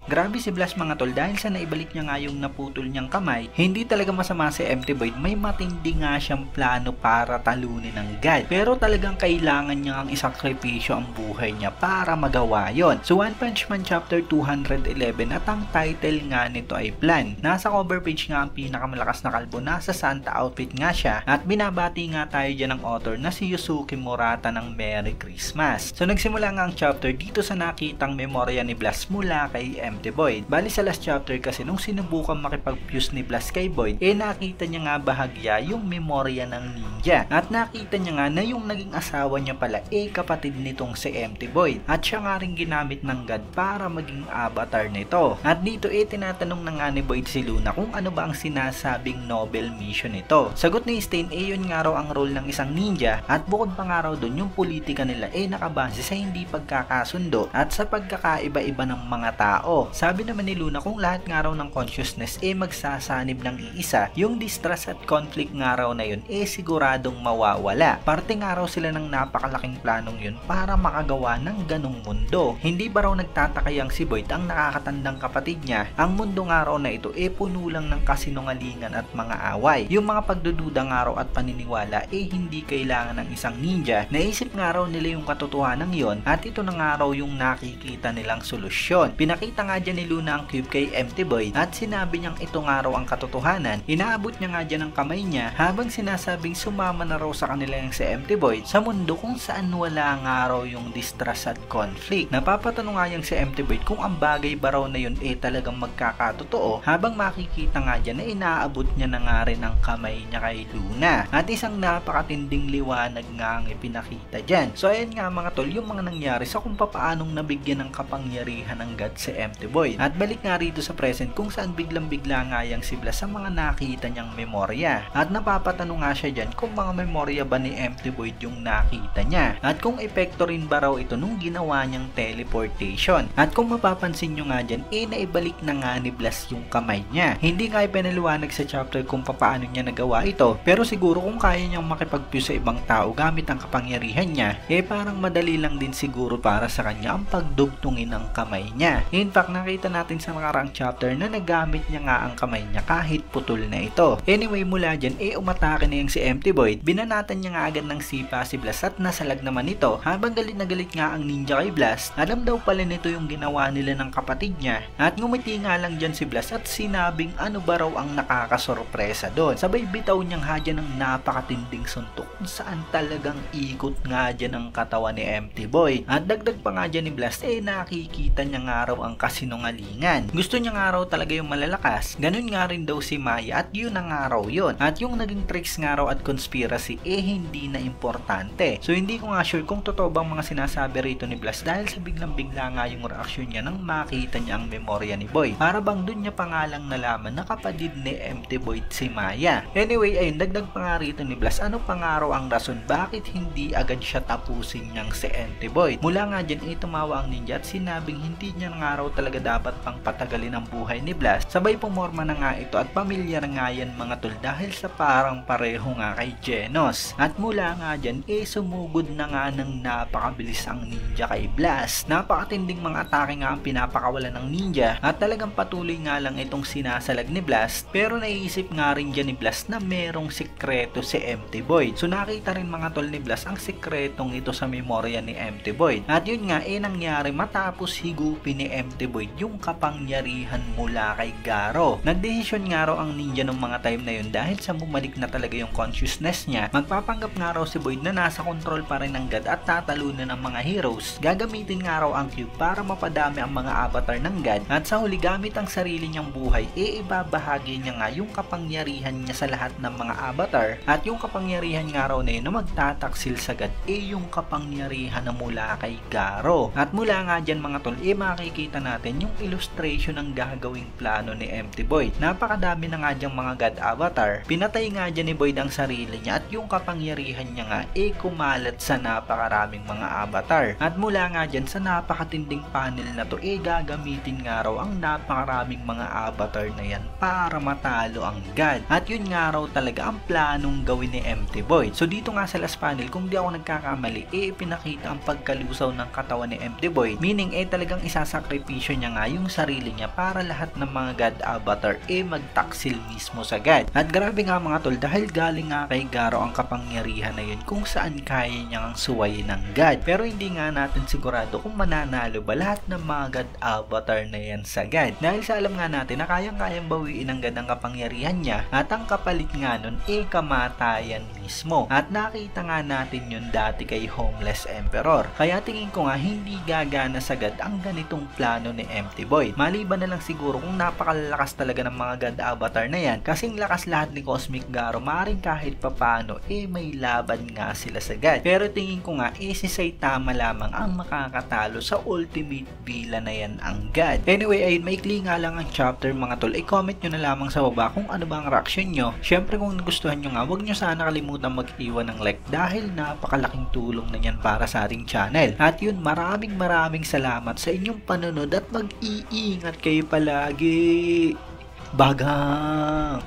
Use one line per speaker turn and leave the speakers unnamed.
Grabe si Blast mga tol, dahil sa naibalik niya nga yung naputol niyang kamay, hindi talaga masama si Empty Void, may matindi nga siyang plano para talunin ng God. Pero talagang kailangan niya ang isakripisyo ang buhay niya para magawa yon. So One Punch Man Chapter 211 at ang title nga nito ay Plan. Nasa cover page nga ang pinakamalakas na kalbo, nasa Santa outfit nga siya, at binabati nga tayo dyan ng author na si Yusuke Murata ng Merry Christmas. So nagsimula nga ang chapter dito sa nakitang memorya ni Blast mula kay Empty Void. Bali sa last chapter kasi nung sinubukan makipag-fuse ni Blast kay Void, nakita niya nga bahagya yung memorya ng ninja. At nakita niya nga na yung naging asawa niya pala kapatid nitong si Empty Void. At siya nga rin ginamit ng God para maging avatar nito. At dito tinatanong na nga ni Void si Luna kung ano ba ang sinasabing Nobel mission nito. Sagot ni Stain, yun nga raw ang role ng isang ninja, at bukod pa nga raw dun yung politika nila nakabase sa hindi pagkakasundo at sa pagkakaiba-iba ng mga tao. Sabi naman ni Luna kung lahat nga raw ng consciousness magsasanib ng iisa, yung distrust at conflict nga raw na yun siguradong mawawala. Parte nga raw sila ng napakalaking planong yun para makagawa ng ganong mundo. Hindi ba raw nagtataka yang si Void ang nakakatandang kapatid niya? Ang mundo nga raw na ito puno lang ng kasinungalingan at mga away. Yung mga pagdududa nga raw at paniniwala hindi kailangan ng isang ninja. Naisip nga raw nila yung katotohanan yon, at ito na nga raw yung nakikita nilang solusyon. Pinakita nga dyan ni Luna ang cube kay Empty Void at sinabi niyang ito nga raw ang katotohanan. Inaabot niya nga dyan ang kamay niya habang sinasabing sumama na raw sa kanila yung si Empty Void sa mundo kung saan wala nga raw yung distrust at conflict. Napapatanong nga yung si Empty Void kung ang bagay ba raw na yun talagang magkakatotoo, habang makikita nga dyan na inaabot niya na nga rin ang kamay niya kay Luna. At isang napakatinding liwanag nga ang ipinakita dyan. So ayan nga mga tol, yung mga nangyari sa kung paanong nabigyan ng kapangyarihan ng God si Empty Void. At balik nga rito sa present kung saan biglang-bigla nga yang si Blast sa mga nakita niyang memorya. At napapatanong nga siya dyan kung mga memorya ba ni Empty Void yung nakita niya, at kung epekto rin ba raw ito nung ginawa niyang teleportation. At kung mapapansin nyo nga dyan, naibalik na nga ni Blast yung kamay niya. Hindi nga ipinaliwanag sa chapter kung paano niya nagawa ito, pero siguro kung kaya niyang makipag-fuse sa ibang tao gamit ang kapangyarihan niya, parang madali lang din siguro para sa kanya ang pagdugtungin ng kamay niya. In fact, nakita natin sa nakaraang chapter na nagamit niya nga ang kamay niya kahit putol na ito. Anyway, mula dyan umatake na yung si Empty Void. Binanatan niya nga agad ng sipa si Blast at nasalag naman ito. Habang galit na galit nga ang ninja kay Blast, alam daw pala nito yung ginawa nila ng kapatid niya. At ngumiti nga lang dyan si Blast at sinabing ano ba raw ang nakakasorpresa doon. Sabay bitaw niyang hadya ng napakatinding suntok kung saan talagang ikot nga dyan ang katawan ni Empty Void. At dagdag pa nga dyan ni Blast nakikita niya nga raw ang kasinungalingan. Gusto niya nga raw talaga yung malalakas. Ganun nga rin daw si Maya at yun na nga raw yun. At yung naging tricks nga raw at conspiracy hindi na importante. So hindi ko nga sure kung totoo bang mga sinasabi rito ni Blast, dahil sa biglang-bigla nga yung reaksyon niya nang makita niya ang memorya ni Void. Para bang dun niya pa nga lang nalaman na kapatid ni Empty Void si Maya. Anyway, ayun, dagdag pa nga rito ni Blast, ano pa nga raw ang rason bakit hindi agad siya tapusin niyang si Empty Void. Mula nga dyan tumawa ang ninja at sinabing hindi niya nga raw talaga dapat pang patagalin ang buhay ni Blast. Sabay pumorma na nga ito at pamilyar nga yan mga tol, dahil sa parang pareho nga kay Genos. At mula nga dyan sumugod na nga ng napakabilis ang ninja kay Blast. Napakatinding mga atake nga ang pinapakawalan ng ninja at talagang patuloy nga lang itong sinasalag ni Blast, pero naiisip nga rin dyan ni Blast na merong sikreto si Empty Void. So nakita rin mga tol ni Blast ang sikretong ito sa memorya ni Empty Void. At yun nga nangyari matapos higupin ni Empty Void yung kapangyarihan mula kay Garo. Nagdesisyon nga raw ang ninja ng mga time na yun, dahil sa bumalik na talaga yung consciousness niya, magpapanggap nga raw si Void na nasa control pa rin ng God at tatalunan ng mga heroes. Gagamitin nga raw ang cube para mapadami ang mga avatar ng God, at sa huli gamit ang sarili niyang buhay ibabahagi niya nga yung kapangyarihan niya sa lahat ng mga avatar. At yung kapangyarihan nga raw na yun na magtataksil sa God yung kapangyarihan na mula kay Garo. At mula nga dyan mga tol makikita natin yung illustration ng gagawing plano ni Empty Void. Napakadami na nga dyang mga God avatar. Pinatay nga dyan ni Void ang sarili niya at yung kapangyarihan niya nga kumalat sa napakaraming mga avatar. At mula nga dyan sa napakatinding panel na to gagamitin nga raw ang napakaraming mga avatar na yan para matalo ang God. At yun nga raw talaga ang planong gawin ni Empty Void. So dito nga sa last panel, kung di ako nagkakamali, pinakita ang pagkalusaw ng katawan ni Empty Void. Meaning talagang isasakripisyo niya nga yung sarili niya para lahat ng mga God Avatar magtaksil mismo sa God. At grabe nga mga tol, dahil galing nga kay Garo ang kapangyarihan na yun kung saan kaya niyang suwayin ng God. Pero hindi nga natin sigurado kung mananalo ba lahat ng mga God Avatar na yan sa God. Dahil sa alam nga natin na kayang-kayang bawiin ng God ang kapangyarihan niya at ang kapalit nga nun kamatayan mismo. At nakita nga natin yun dati kay Homeless Emperor. Kaya tingin ko nga hindi gagana sa God ang ganitong plano ni Empty Void. Maliban na lang siguro kung napakalakas talaga ng mga God Avatar na yan. Kasing lakas lahat ni Cosmic Garo, maaaring kahit papano may laban nga sila sa God. Pero tingin ko nga si Saitama lamang ang makakatalo sa ultimate villain na yan ang God. Anyway, ayun, maikli nga lang ang chapter mga tol. I-comment nyo na lamang sa baba kung ano ba ang reaction nyo. Syempre kung nagustuhan nyo nga, huwag nyo sana kalimutan mag-iwan ng like dahil napakalaking tulong na yan para sa ating channel. At yun, maraming salamat sa inyong panonood at mag-iingat kayo palagi. Bagang!